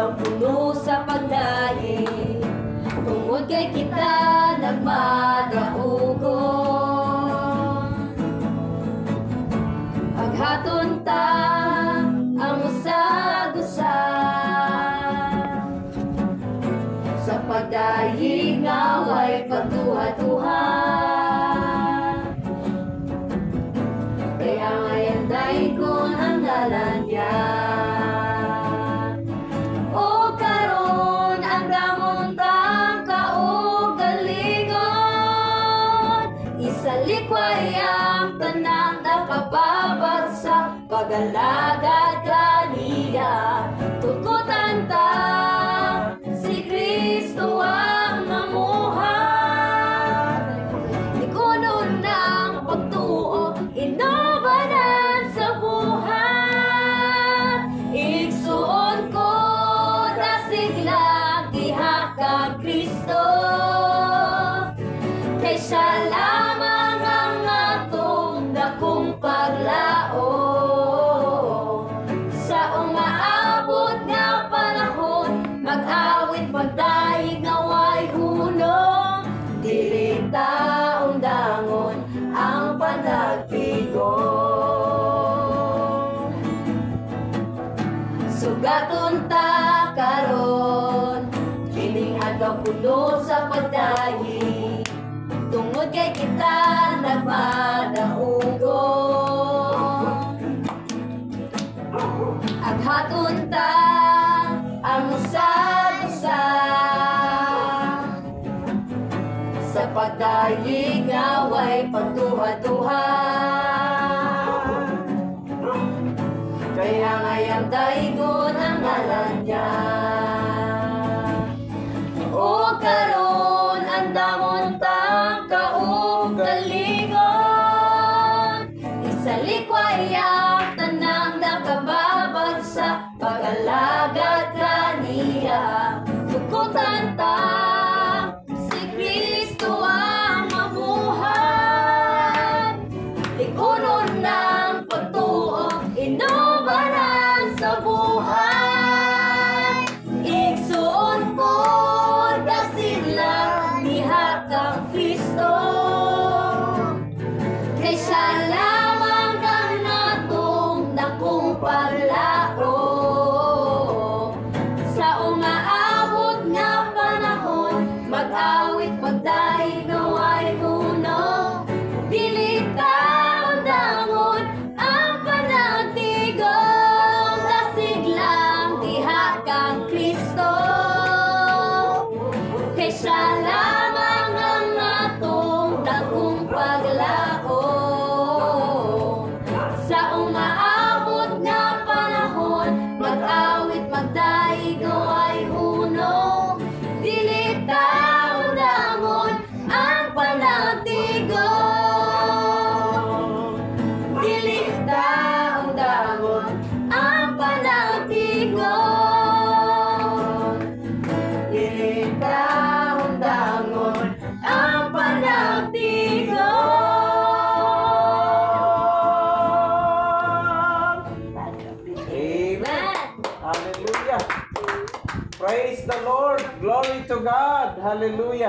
hanggang puno sa pagdaing. Tungod kay kita nagmadaugon. Paghaton ta ang usag-usag, sa pagdaing away pagduha-duha. Kaya ngayon dahigon ang dalan niya. O karon ang damontang kaugalingon, isalikway ang tanang nakapabagsak, pagalagad kaniya. Tukutan ta si Kristo ang mamuhat, ikunon ng pagtuo, inobanan sa buhat. Igsuon ko na siglang gihakang Kristo, kay siya lamang ang atong dakong paglao. Sa umaabot nga panahon, mag-awit magdaig nga way hunong, dili taong dangon ang panagpigong. Sugaton ta karon, kining hanggang puno sa pagdaing. Tungod kay kita nagmadaugon. Aghaton ta ang usag-usag, sa pagdaing away pagduha-duha. Kaya ngayang dahigon ang ngalan niya. O karon ang damontang kaugalingon, isalikway ang tanang nakababagsak, pagalagad kaniya. Tukutan ta si Kristo ang mamuhat, ikunon ng pagtuo, inobanan sa buhay. Igsuon ko na siglang gihakang Kristo, kay siya lamang ang natong dakong paglao. Sa umaabot nga panahon, mag-awit magdaig nga way hunong, dili taon dangon ang panagtigong. Na siglang gihakang Kristo, kay siya lamang ang atong dakong paglao. Sa umaabot nga panahon, mag-awit magdaig nga way hunong, dili taon dangon ang panagtigong. Dili taon dangon ang panagtigong. Dili taon dangon ang panagtigong. Amen. Hallelujah. Praise the Lord. Glory to God. Hallelujah.